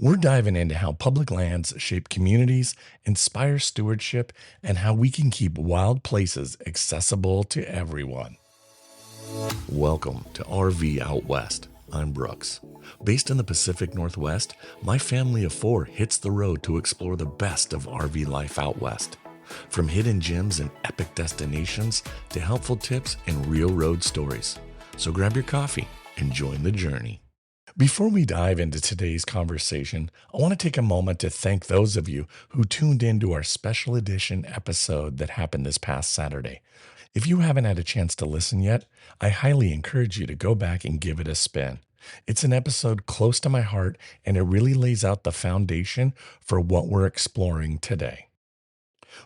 We're diving into how public lands shape communities, inspire stewardship, and how we can keep wild places accessible to everyone. Welcome to RV Out West. I'm Brooks. Based in the Pacific Northwest, my family of four hits the road to explore the best of RV life out west. From hidden gems and epic destinations to helpful tips and real road stories. So grab your coffee and join the journey. Before we dive into today's conversation, I want to take a moment to thank those of you who tuned into our special edition episode that happened this past Saturday. If you haven't had a chance to listen yet, I highly encourage you to go back and give it a spin. It's an episode close to my heart, and it really lays out the foundation for what we're exploring today.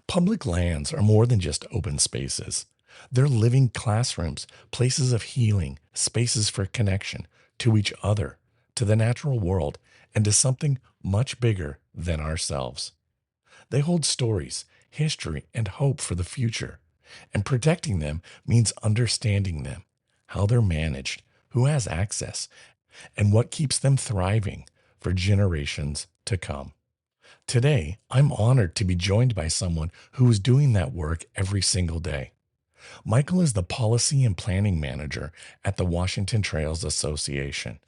Public lands are more than just open spaces. They're living classrooms, places of healing, spaces for connection to each other, to the natural world, and to something much bigger than ourselves. They hold stories, history, and hope for the future. And protecting them means understanding them, how they're managed, who has access, and what keeps them thriving for generations to come. Today, I'm honored to be joined by someone who is doing that work every single day. Michael is the Policy and Planning Manager at the Washington Trails Association.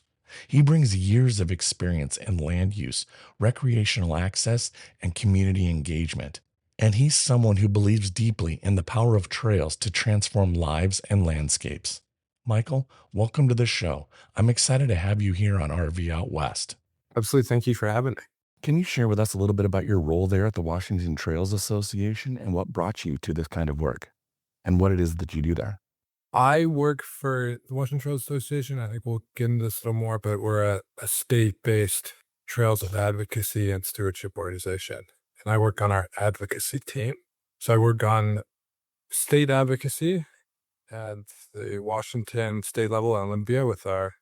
He brings years of experience in land use, recreational access, and community engagement. And he's someone who believes deeply in the power of trails to transform lives and landscapes. Michael, welcome to the show. I'm excited to have you here on RV Out West. Absolutely. Thank you for having me. Can you share with us a little bit about your role there at the Washington Trails Association and what brought you to this kind of work and what it is that you do there? I work for the Washington Trails Association. I think we'll get into this a little more, but we're a state-based trails of advocacy and stewardship organization. And I work on our advocacy team. So I work on state advocacy at the Washington state level in Olympia with our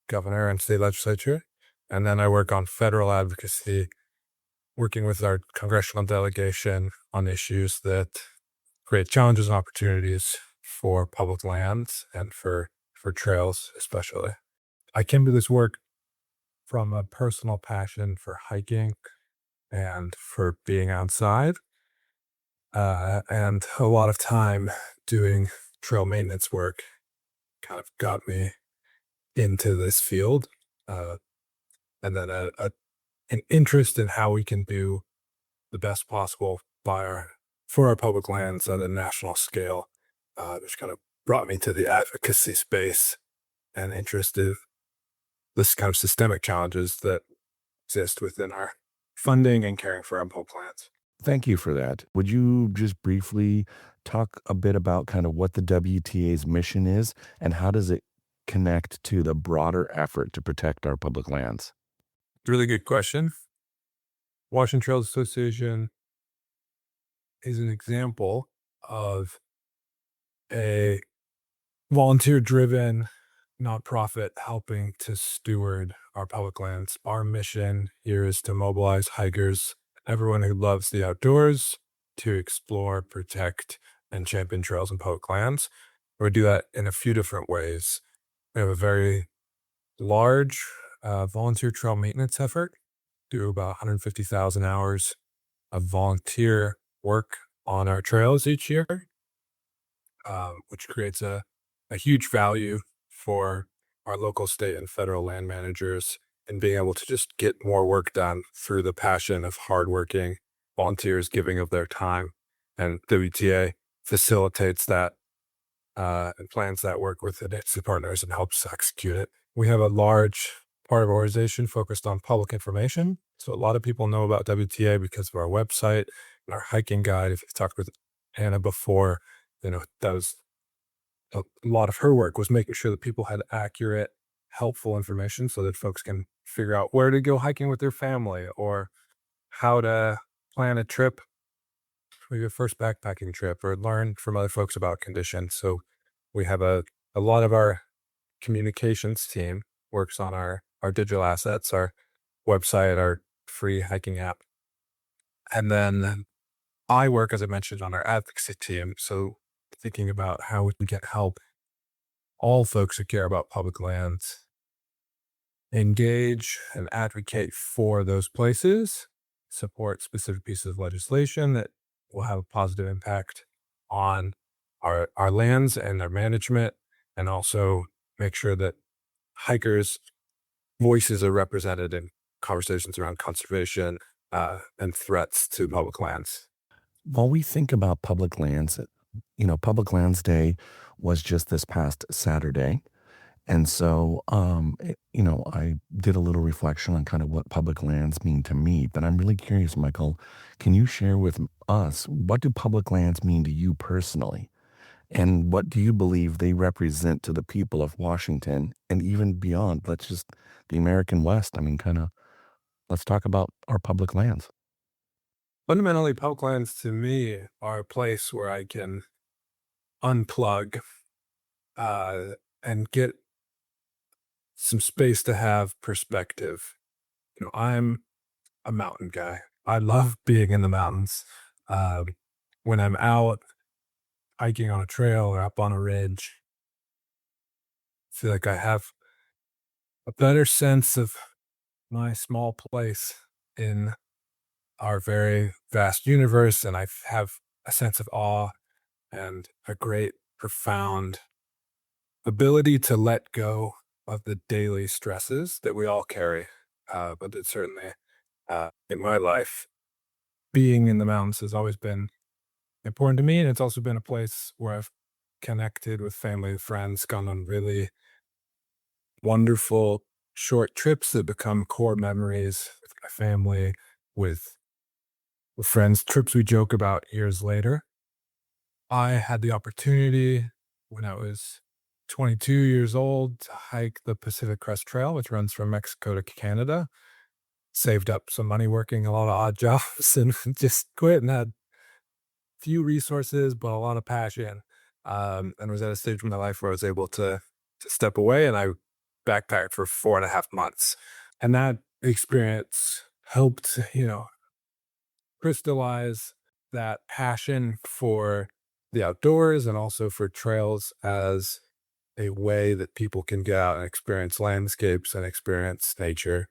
governor and state legislature. And then I work on federal advocacy, working with our congressional delegation on issues that create challenges and opportunities for public lands and for trails especially. I came to this work from a personal passion for hiking and for being outside, and a lot of time doing trail maintenance work kind of got me into this field, and then an interest in how we can do the best possible for our public lands at a national scale, which kind of brought me to the advocacy space and interest in this kind of systemic challenges that exist within our funding and caring for our public lands. Thank you for that. Would you just briefly talk a bit about kind of what the WTA's mission is and how does it connect to the broader effort to protect our public lands? Really good question. Washington Trails Association is an example of a volunteer-driven nonprofit helping to steward our public lands. Our mission here is to mobilize hikers, everyone who loves the outdoors, to explore, protect, and champion trails and public lands. We do that in a few different ways. We have a very large volunteer trail maintenance effort, do about 150,000 hours of volunteer work on our trails each year, which creates a huge value for our local, state, and federal land managers in being able to just get more work done through the passion of hardworking volunteers giving of their time. And WTA facilitates that and plans that work with its partners and helps execute it. We have a large part of our organization focused on public information. So a lot of people know about WTA because of our website and our hiking guide. If you've talked with Hannah before, that was a lot of her work was making sure that people had accurate, helpful information so that folks can figure out where to go hiking with their family or how to plan a trip, maybe a first backpacking trip, or learn from other folks about conditions. So we have a lot of our communications team works on our digital assets, our website, our free hiking app. And then I work, as I mentioned, on our advocacy team. So thinking about how we can get help all folks who care about public lands engage and advocate for those places, support specific pieces of legislation that will have a positive impact on our lands and their management, and also make sure that hikers' voices are represented in conversations around conservation and threats to public lands. While we think about public lands, Public Lands Day was just this past Saturday. And so, I did a little reflection on kind of what public lands mean to me. But I'm really curious, Michael, can you share with us what do public lands mean to you personally? And what do you believe they represent to the people of Washington and even beyond? Let's just the American West. I mean, let's talk about our public lands. Fundamentally, public lands to me are a place where I can unplug uh, and get some space to have perspective. I'm a mountain guy. I love being in the mountains. Um, when I'm out hiking on a trail or up on a ridge, I feel like I have a better sense of my small place in our very vast universe, and I have a sense of awe and a great, profound ability to let go of the daily stresses that we all carry. But it certainly, in my life, being in the mountains has always been important to me, and it's also been a place where I've connected with family and friends, gone on really wonderful short trips that become core memories with my family, with friends, trips we joke about years later. I had the opportunity when I was 22 years old to hike the Pacific Crest Trail, which runs from Mexico to Canada. Saved up some money working a lot of odd jobs and just quit and had few resources, but a lot of passion. And was at a stage in my life where I was able to step away, and I backpacked for 4.5 months. And that experience helped, crystallize that passion for the outdoors and also for trails as a way that people can get out and experience landscapes and experience nature.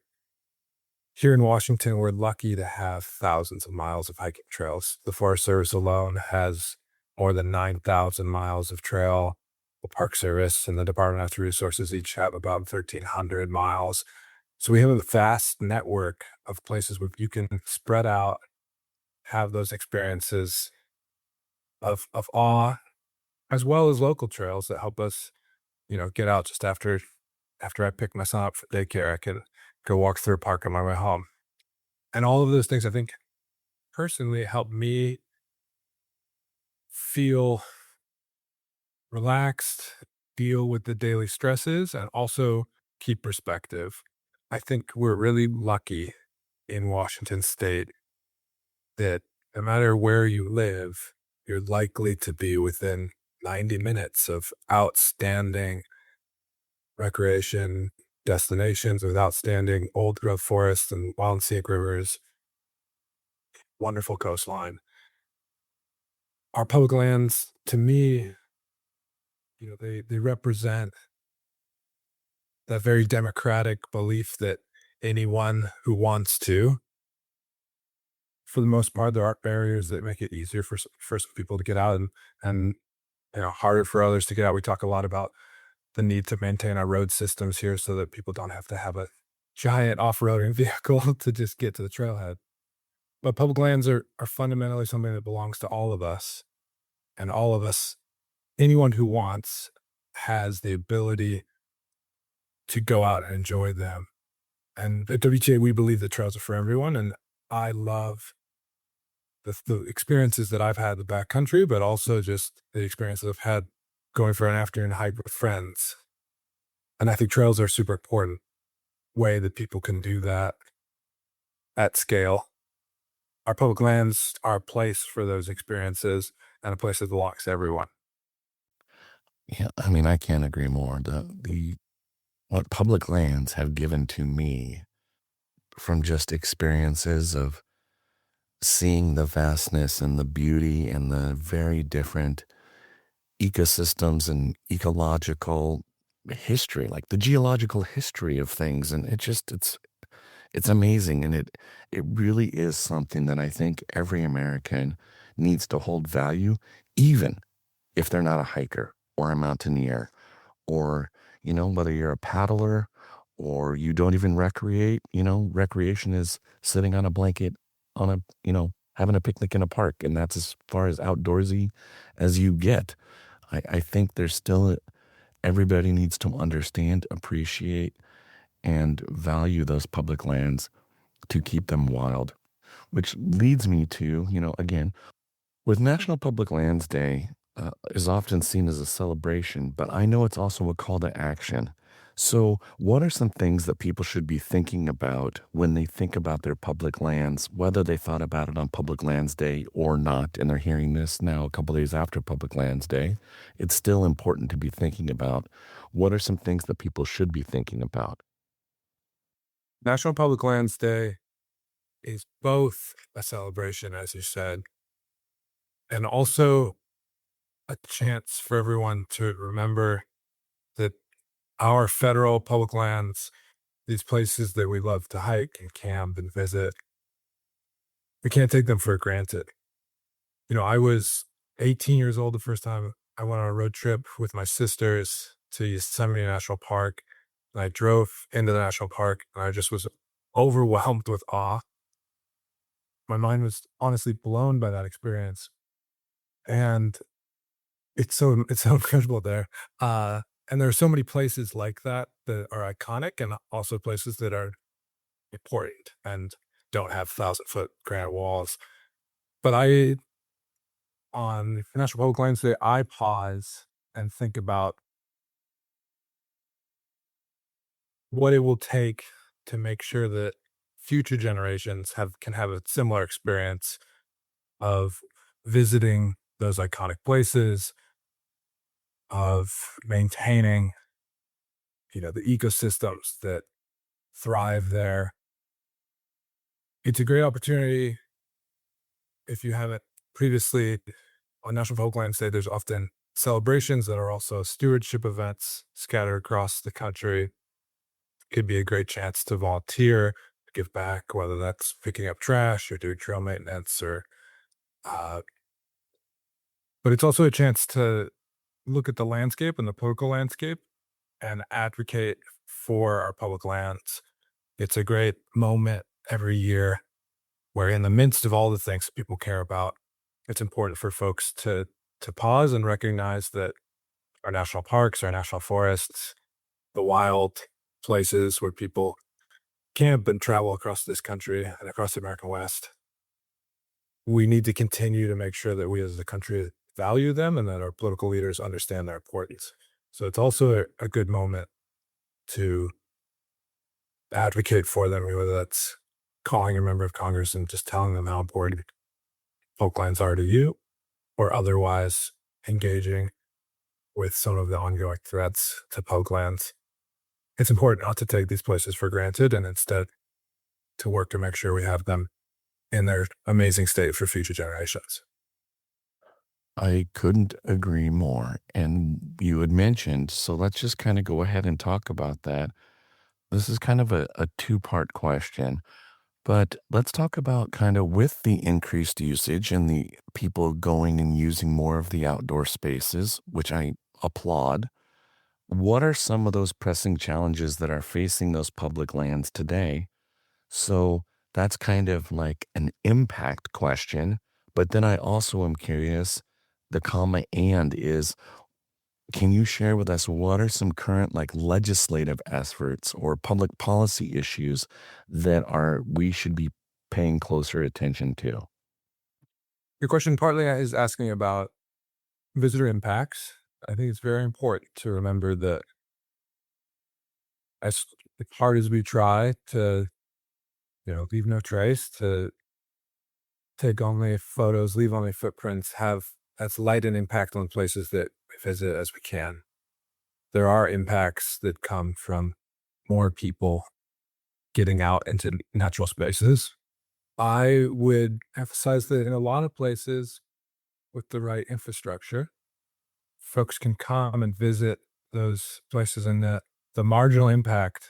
Here in Washington, we're lucky to have thousands of miles of hiking trails. The Forest Service alone has more than 9,000 miles of trail. The Park Service and the Department of Natural Resources each have about 1,300 miles. So we have a vast network of places where you can spread out, have those experiences of awe, as well as local trails that help us, get out just after I pick my son up for daycare. I can go walk through a park on my way home. And all of those things, I think, personally help me feel relaxed, deal with the daily stresses, and also keep perspective. I think we're really lucky in Washington state that no matter where you live, you're likely to be within 90 minutes of outstanding recreation destinations with outstanding old growth forests and wild and scenic rivers, wonderful coastline. Our public lands, to me, they represent that very democratic belief that anyone who wants to, for the most part, there aren't barriers that make it easier for some people to get out and harder for others to get out. We talk a lot about the need to maintain our road systems here so that people don't have to have a giant off-roading vehicle to just get to the trailhead. But public lands are fundamentally something that belongs to all of us, and all of us, anyone who wants, has the ability to go out and enjoy them. And at WTA, we believe that trails are for everyone. And I love the experiences that I've had in the backcountry, but also just the experiences I've had going for an afternoon hike with friends. And I think trails are a super important way that people can do that at scale. Our public lands are a place for those experiences and a place that belongs to everyone. Yeah, I mean, I can't agree more. The what public lands have given to me from just experiences of seeing the vastness and the beauty and the very different ecosystems and ecological history, like the geological history of things, and it's amazing, and it really is something that I think every American needs to hold value, even if they're not a hiker or a mountaineer or, whether you're a paddler or you don't even recreate, recreation is sitting on a blanket on a, having a picnic in a park. And that's as far as outdoorsy as you get. I think there's still, everybody needs to understand, appreciate, and value those public lands to keep them wild, which leads me to, again, with National Public Lands Day is often seen as a celebration, but I know it's also a call to action. So, what are some things that people should be thinking about when they think about their public lands, whether they thought about it on Public Lands Day or not, and they're hearing this now a couple days after Public Lands Day? It's still important to be thinking about what are some things that people should be thinking about. National Public Lands Day is both a celebration, as you said, and also a chance for everyone to remember that our federal public lands, these places that we love to hike and camp and visit, we can't take them for granted. I was 18 years old the first time I went on a road trip with my sisters to Yosemite National Park. And I drove into the national park and I just was overwhelmed with awe. My mind was honestly blown by that experience. And it's so incredible there. And there are so many places like that that are iconic and also places that are important and don't have 1,000-foot granite walls. But on National Public Lands Day, I pause and think about what it will take to make sure that future generations can have a similar experience of visiting those iconic places, of maintaining, the ecosystems that thrive there. It's a great opportunity if you haven't previously on National Folk Lands Day, there's often celebrations that are also stewardship events scattered across the country. Could be a great chance to volunteer, give back, whether that's picking up trash or doing trail maintenance uh, but it's also a chance to look at the landscape and the political landscape and advocate for our public lands. It's a great moment every year where in the midst of all the things people care about, it's important for folks to pause and recognize that our national parks, our national forests, the wild places where people camp and travel across this country and across the American West, we need to continue to make sure that we as a country value them and that our political leaders understand their importance. So it's also a good moment to advocate for them, whether that's calling a member of Congress and just telling them how important folk lands are to you, or otherwise engaging with some of the ongoing threats to public lands. It's important not to take these places for granted and instead to work to make sure we have them in their amazing state for future generations. I couldn't agree more. And you had mentioned, so let's just kind of go ahead and talk about that. This is kind of a two-part question, but let's talk about kind of with the increased usage and the people going and using more of the outdoor spaces, which I applaud. What are some of those pressing challenges that are facing those public lands today? So that's kind of like an impact question. But then I also am curious, the comma and is, can you share with us what are some current like legislative efforts or public policy issues that are we should be paying closer attention to? Your question partly is asking about visitor impacts. I think it's very important to remember that as hard as we try to, leave no trace, to take only photos, leave only footprints, have as light an impact on places that we visit as we can. There are impacts that come from more people getting out into natural spaces. I would emphasize that in a lot of places with the right infrastructure, folks can come and visit those places, and the marginal impact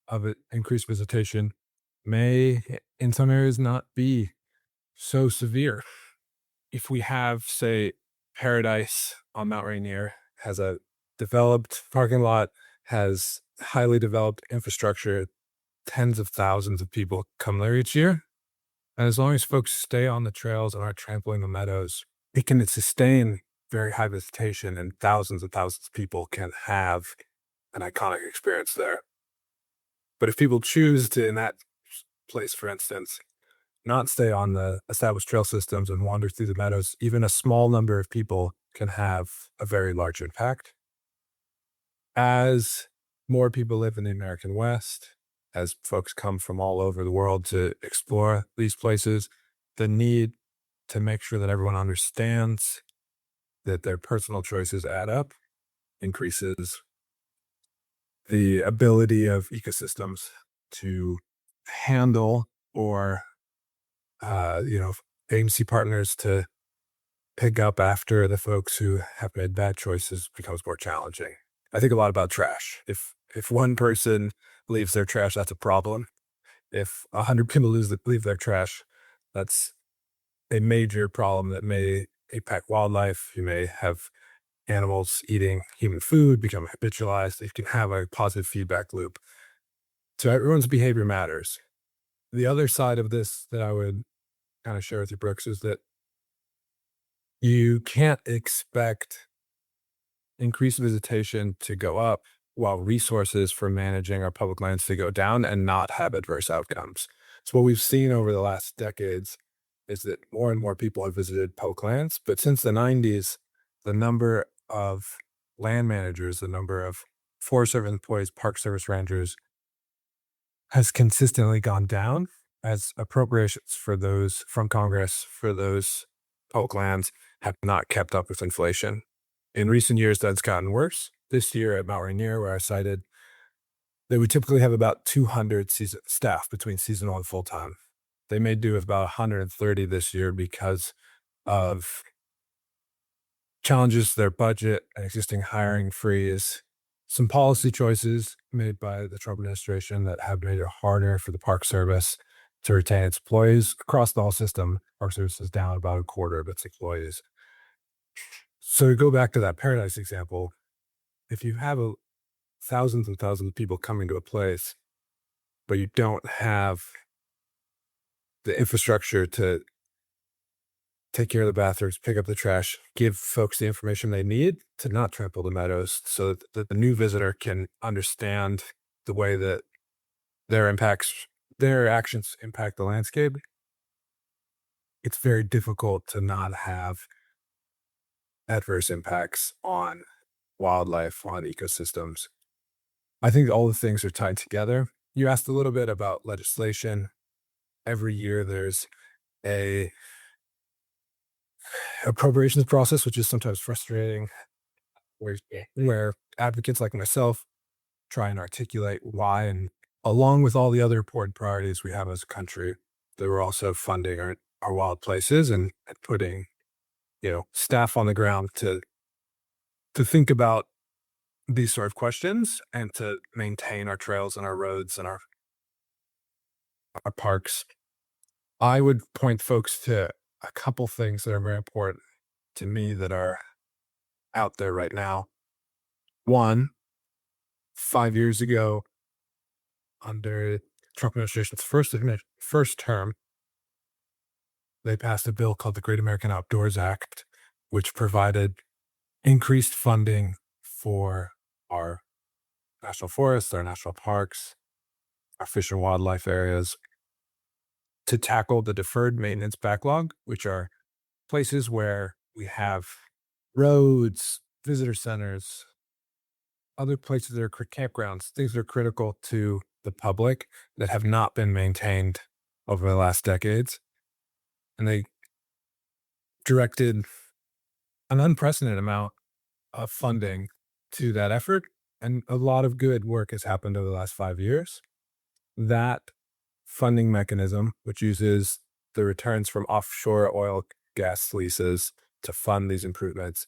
of it, increased visitation, may in some areas not be so severe. If we have, say, Paradise on Mount Rainier has a developed parking lot, has highly developed infrastructure, tens of thousands of people come there each year. And as long as folks stay on the trails and aren't trampling the meadows, it can sustain very high visitation, and thousands of people can have an iconic experience there. But if people choose to, in that place, for instance, not stay on the established trail systems and wander through the meadows, even a small number of people can have a very large impact. As more people live in the American West, as folks come from all over the world to explore these places, the need to make sure that everyone understands that their personal choices add up increases. The ability of ecosystems to handle, or agency partners to pick up after the folks who have made bad choices becomes more challenging. I think a lot about trash. If one person leaves their trash, that's a problem. If 100 people leave their trash, that's a major problem that may impact wildlife. You may have animals eating human food become habitualized. You can have a positive feedback loop. So everyone's behavior matters. The other side of this that I would kind of share with you, Brooks, is that you can't expect increased visitation to go up while resources for managing our public lands to go down and not have adverse outcomes. So what we've seen over the last decades is that more and more people have visited public lands, but since the 90s, the number of land managers, the number of Forest Service employees, Park Service rangers has consistently gone down as appropriations for those from Congress for those public lands have not kept up with inflation. In recent years, that's gotten worse. This year at Mount Rainier, where I cited, they would typically have about 200 staff between seasonal and full-time. They may do about 130 this year because of challenges to their budget, an existing hiring freeze, some policy choices made by the Trump administration that have made it harder for the Park Service to retain its employees across the whole system. Park Service is down about a quarter of its employees. So to go back to that Paradise example, if you have thousands and thousands of people coming to a place, but you don't have the infrastructure to take care of the bathrooms, pick up the trash, give folks the information they need to not trample the meadows so that the new visitor can understand the way that their actions impact the landscape, it's very difficult to not have adverse impacts on wildlife, on ecosystems. I think all the things are tied together. You asked a little bit about legislation. Every year there's a appropriations process, which is sometimes frustrating, where advocates like myself try and articulate why, and along with all the other important priorities we have as a country, that we're also funding our wild places and putting, staff on the ground to think about these sort of questions and to maintain our trails and our roads and our parks. I would point folks to a couple things that are very important to me that are out there right now. One, 5 years ago, under Trump administration's first term, they passed a bill called the Great American Outdoors Act, which provided increased funding for our national forests, our national parks, our fish and wildlife areas to tackle the deferred maintenance backlog, which are places where we have roads, visitor centers, other places that are campgrounds, things that are critical to the public that have not been maintained over the last decades. And they directed an unprecedented amount of funding to that effort. And a lot of good work has happened over the last 5 years. That funding mechanism, which uses the returns from offshore oil gas leases to fund these improvements,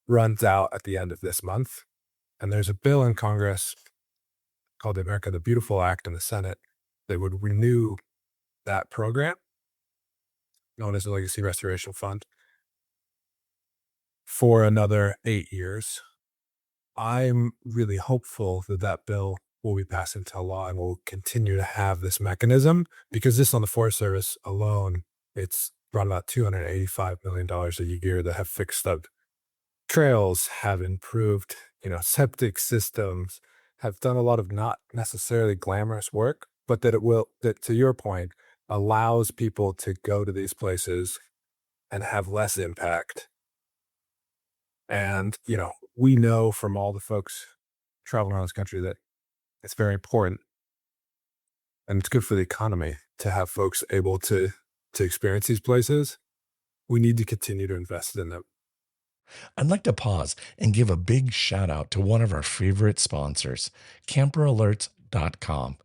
runs out at the end of this month. And there's a bill in Congress called the America the Beautiful Act in the Senate that would renew that program, known as the Legacy Restoration Fund, for another 8 years. I'm really hopeful that that bill will be passed into law and will continue to have this mechanism, because this on the Forest Service alone, it's around about $285 million a year that have fixed up trails, have improved, septic systems, have done a lot of not necessarily glamorous work, but that to your point, allows people to go to these places and have less impact. And, we know from all the folks traveling around this country that it's very important and it's good for the economy to have folks able to experience these places. We need to continue to invest in them. I'd like to pause and give a big shout out to one of our favorite sponsors, camperalerts.com.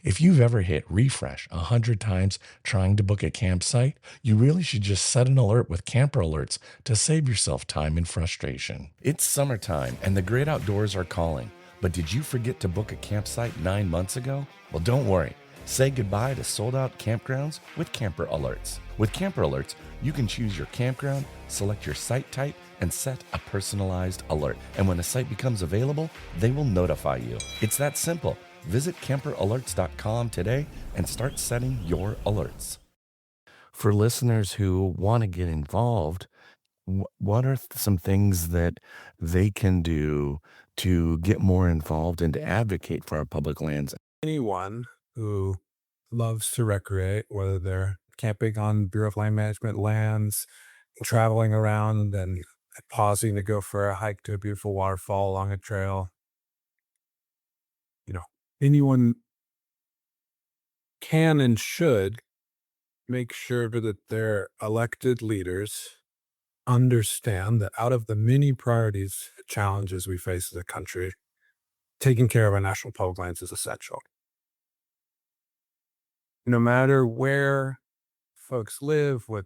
If you've ever hit refresh 100 times trying to book a campsite, you really should just set an alert with Camper Alerts to save yourself time and frustration. It's summertime and the great outdoors are calling, but did you forget to book a campsite 9 months ago? Well, don't worry. Say goodbye to sold-out campgrounds with Camper Alerts. With Camper Alerts, you can choose your campground, select your site type, and set a personalized alert. And when a site becomes available, they will notify you. It's that simple. Visit camperalerts.com today and start setting your alerts. For listeners who want to get involved, what are some things that they can do to get more involved and to advocate for our public lands? Anyone who loves to recreate, whether they're camping on Bureau of Land Management lands, traveling around and pausing to go for a hike to a beautiful waterfall along a trail, anyone can and should make sure that their elected leaders understand that out of the many priorities, challenges we face as a country, taking care of our national public lands is essential. No matter where folks live, what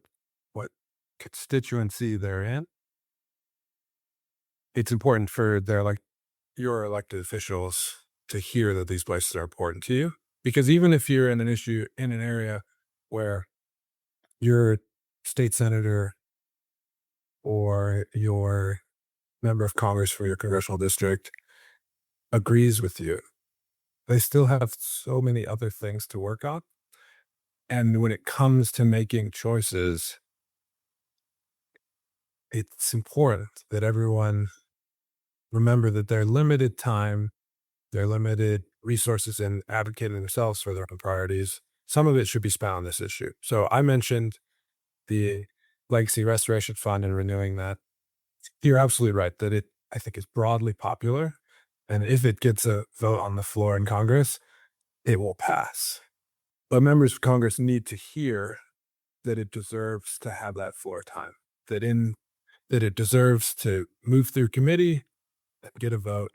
constituency they're in, it's important for your elected officials to hear that these places are important to you. Because even if you're in an area where your state senator or your member of Congress for your congressional district agrees with you, they still have so many other things to work on. And when it comes to making choices, it's important that everyone remember that their limited time, their limited resources in advocating themselves for their own priorities, some of it should be spent on this issue. So I mentioned the Legacy Restoration Fund and renewing that. You're absolutely right that I think, is broadly popular. And if it gets a vote on the floor in Congress, it will pass. But members of Congress need to hear that it deserves to have that floor time, that it deserves to move through committee and get a vote,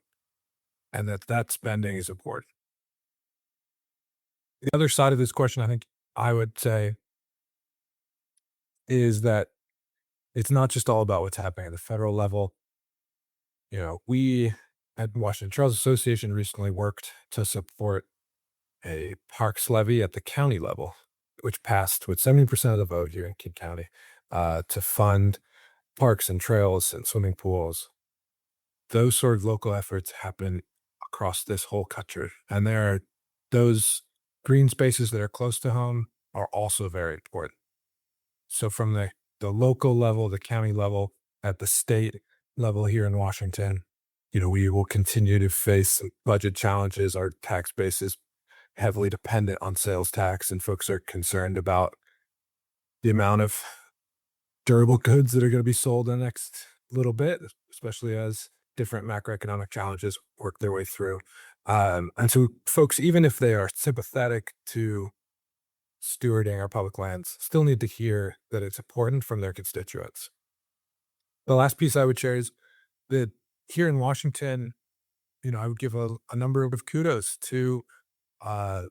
and that spending is important. The other side of this question, I think I would say, is that it's not just all about what's happening at the federal level. We at Washington Trails Association recently worked to support a parks levy at the county level, which passed with 70% of the vote here in King County, to fund parks and trails and swimming pools. Those sort of local efforts happen across this whole country. And those green spaces that are close to home are also very important. So from the local level, the county level, at the state level here in Washington, we will continue to face budget challenges. Our tax base is heavily dependent on sales tax, and folks are concerned about the amount of durable goods that are going to be sold in the next little bit, especially as different macroeconomic challenges work their way through. And so folks, even if they are sympathetic to stewarding our public lands, still need to hear that it's important from their constituents. The last piece I would share is that here in Washington, I would give a number of kudos to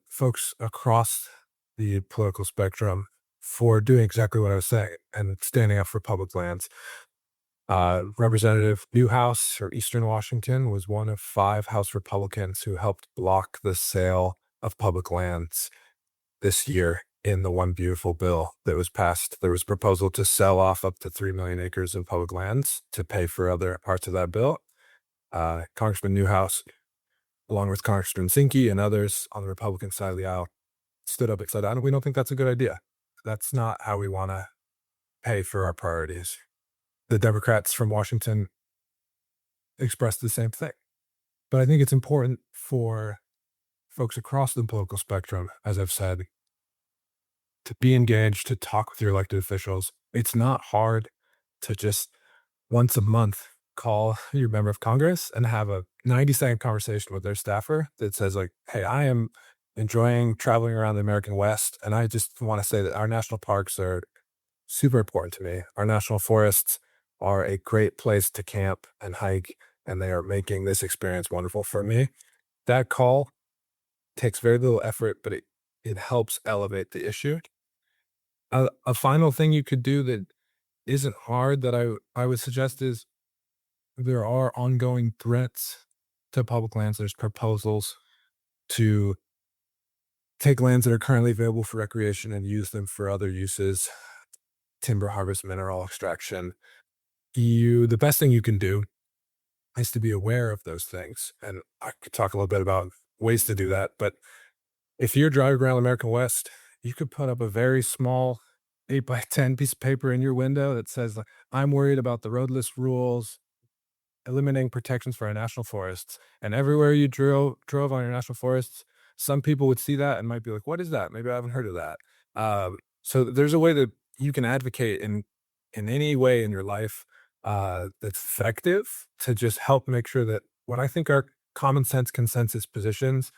folks across the political spectrum for doing exactly what I was saying and standing up for public lands. Representative Newhouse for Eastern Washington was one of 5 House Republicans who helped block the sale of public lands this year in the One Beautiful bill that was passed. There was a proposal to sell off up to 3 million acres of public lands to pay for other parts of that bill. Congressman Newhouse, along with Congressman Zinke and others on the Republican side of the aisle, stood up and said, we don't think that's a good idea. That's not how we want to pay for our priorities. The Democrats from Washington expressed the same thing. But I think it's important for folks across the political spectrum, as I've said, to be engaged, to talk with your elected officials. It's not hard to just once a month call your member of Congress and have a 90-second conversation with their staffer that says, like, hey, I am enjoying traveling around the American West, and I just want to say that our national parks are super important to me. Our national forests are a great place to camp and hike, and they are making this experience wonderful for me. That call takes very little effort, but it helps elevate the issue. A final thing you could do that isn't hard that I would suggest is there are ongoing threats to public lands. There's proposals to take lands that are currently available for recreation and use them for other uses, timber harvest, mineral extraction. The best thing you can do is to be aware of those things. And I could talk a little bit about ways to do that. But if you're driving around American West, you could put up a very small 8x10 piece of paper in your window that says, like, I'm worried about the roadless rules, eliminating protections for our national forests. And everywhere you drove on your national forests, some people would see that and might be like, what is that? Maybe I haven't heard of that. So there's a way that you can advocate in any way in your life that's effective to just help make sure that what I think are common sense consensus positions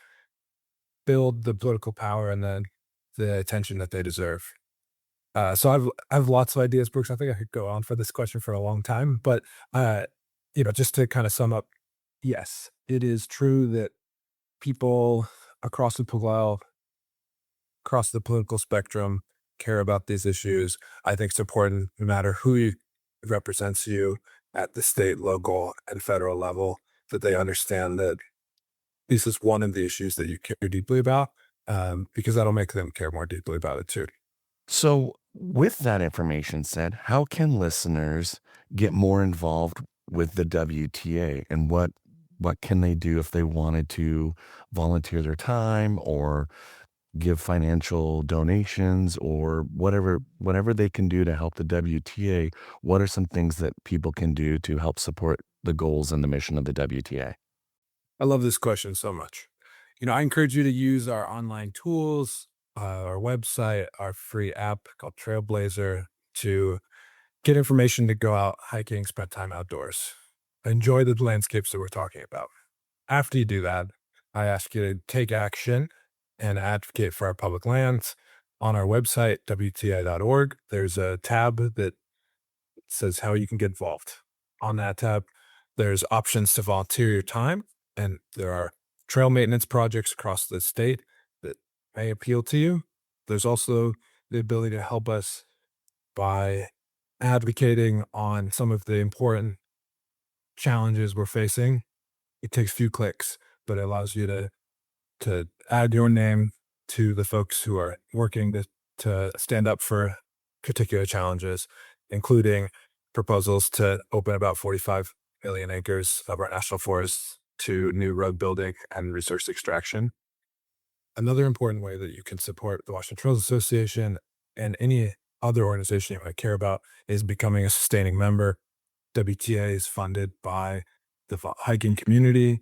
build the political power and then the attention that they deserve. So I've lots of ideas, Brooks. I think I could go on for this question for a long time, but just to kind of sum up, yes, it is true that people across the political aisle, across the political spectrum, care about these issues. I think it's important, no matter who represents you at the state, local, and federal level, that they understand that this is one of the issues that you care deeply about, because that'll make them care more deeply about it too. So, with that information said, how can listeners get more involved with the WTA, and what can they do if they wanted to volunteer their time or give financial donations or whatever they can do to help the WTA? What are some things that people can do to help support the goals and the mission of the WTA? I love this question so much. I encourage you to use our online tools, our website, our free app called Trailblazer to get information to go out hiking, spend time outdoors, enjoy the landscapes that we're talking about. After you do that, I ask you to take action and advocate for our public lands. On our website, WTA.org, there's a tab that says how you can get involved. On that tab, there's options to volunteer your time, and there are trail maintenance projects across the state that may appeal to you. There's also the ability to help us by advocating on some of the important challenges we're facing. It takes a few clicks, but it allows you to add your name to the folks who are working to stand up for particular challenges, including proposals to open about 45 million acres of our national forests to new road building and resource extraction. Another important way that you can support the Washington Trails Association and any other organization you might care about is becoming a sustaining member. WTA is funded by the hiking community.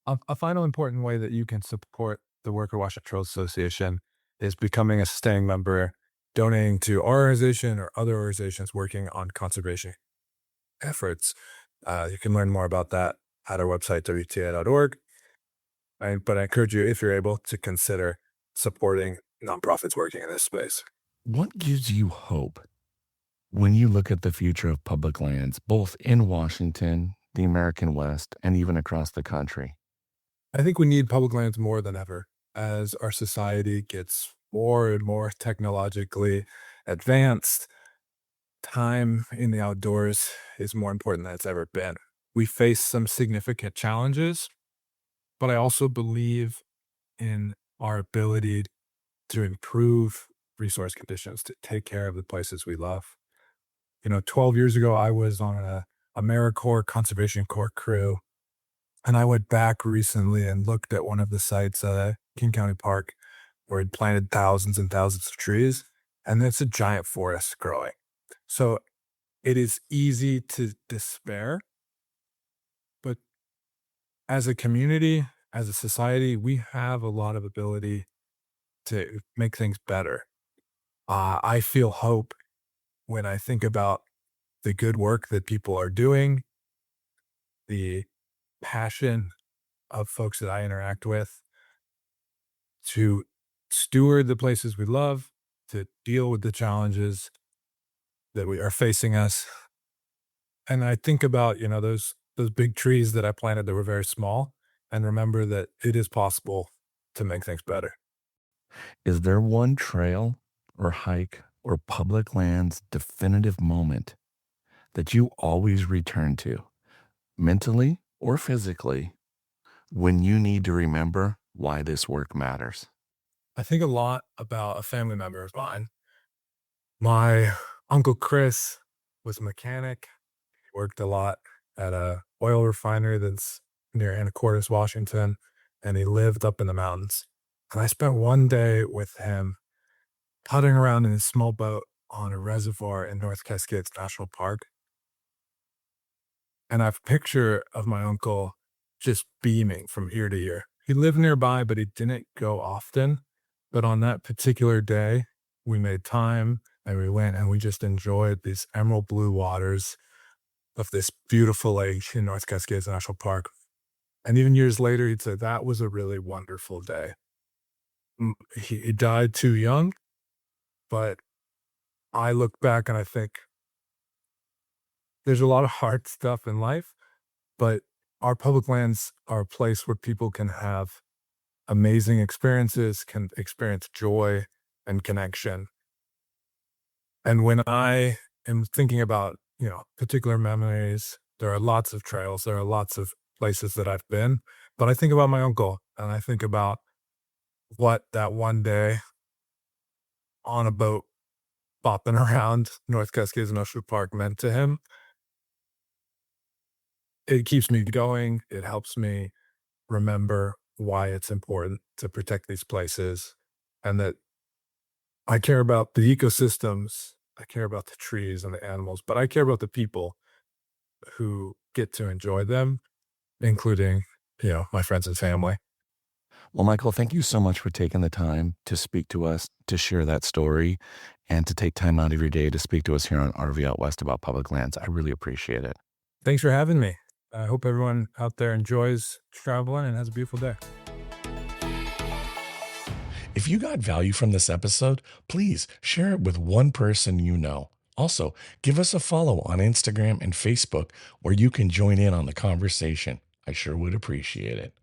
A final important way that you can support the work of Washington Trails Association is becoming a sustaining member, donating to our organization or other organizations working on conservation efforts. You can learn more about that at our website, WTA.org. But I encourage you, if you're able, to consider supporting nonprofits working in this space. What gives you hope when you look at the future of public lands, both in Washington, the American West, and even across the country? I think we need public lands more than ever as our society gets more and more technologically advanced. time in the outdoors is more important than it's ever been. We face some significant challenges, but I also believe in our ability to improve resource conditions, to take care of the places we love. 12 years ago, I was on a AmeriCorps Conservation Corps crew, and I went back recently and looked at one of the sites, King County Park, where it planted thousands and thousands of trees, and it's a giant forest growing. So it is easy to despair, but as a community, as a society, we have a lot of ability to make things better. I feel hope when I think about the good work that people are doing, the passion of folks that I interact with to steward the places we love, to deal with the challenges that we are facing us. And I think about, those big trees that I planted that were very small and remember that it is possible to make things better. Is there one trail or hike or public lands definitive moment that you always return to, mentally or physically, when you need to remember why this work matters? I think a lot about a family member of mine. My uncle Chris was a mechanic. He worked a lot at a oil refinery that's near Anacortes, Washington, and he lived up in the mountains. And I spent one day with him putting around in his small boat on a reservoir in North Cascades National Park. And I have a picture of my uncle just beaming from ear to ear. He lived nearby, but he didn't go often. But on that particular day, we made time and we went and we just enjoyed these emerald blue waters of this beautiful lake in North Cascades National Park. And even years later, he'd say, that was a really wonderful day. He died too young, but I look back and I think there's a lot of hard stuff in life, but our public lands are a place where people can have amazing experiences, can experience joy and connection. And when I am thinking about, particular memories, there are lots of trails, there are lots of places that I've been, but I think about my uncle and I think about what that one day on a boat bopping around North Cascades National Park meant to him. It keeps me going. It helps me remember why it's important to protect these places and that I care about the ecosystems. I care about the trees and the animals, but I care about the people who get to enjoy them, including, my friends and family. Well, Michael, thank you so much for taking the time to speak to us, to share that story, and to take time out of your day to speak to us here on RV Out West about public lands. I really appreciate it. Thanks for having me. I hope everyone out there enjoys traveling and has a beautiful day. If you got value from this episode, please share it with one person you know. Also, give us a follow on Instagram and Facebook where you can join in on the conversation. I sure would appreciate it.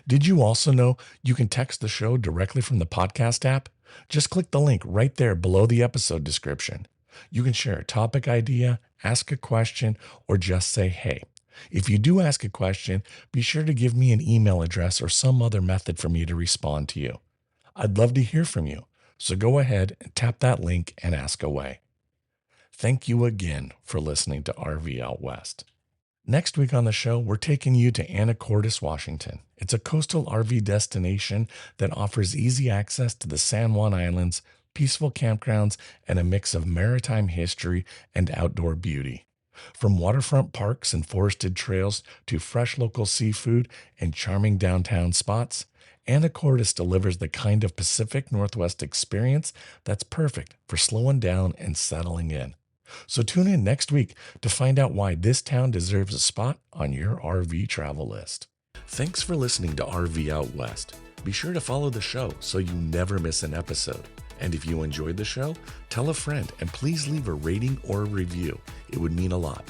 Did you also know you can text the show directly from the podcast app? Just click the link right there below the episode description. You can share a topic idea, ask a question, or just say hey. If you do ask a question, be sure to give me an email address or some other method for me to respond to you. I'd love to hear from you, so go ahead and tap that link and ask away. Thank you again for listening to RV Out West. Next week on the show, we're taking you to Anacortes, Washington. It's a coastal RV destination that offers easy access to the San Juan Islands, peaceful campgrounds, and a mix of maritime history and outdoor beauty. From waterfront parks and forested trails to fresh local seafood and charming downtown spots, Anacortes delivers the kind of Pacific Northwest experience that's perfect for slowing down and settling in. So tune in next week to find out why this town deserves a spot on your RV travel list. Thanks for listening to RV Out West. Be sure to follow the show so you never miss an episode. And if you enjoyed the show, tell a friend and please leave a rating or a review. It would mean a lot.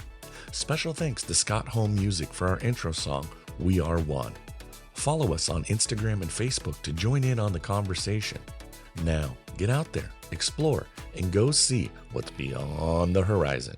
Special thanks to Scott Home Music for our intro song, We Are One. Follow us on Instagram and Facebook to join in on the conversation. Now, get out there Explore and go see what's beyond the horizon.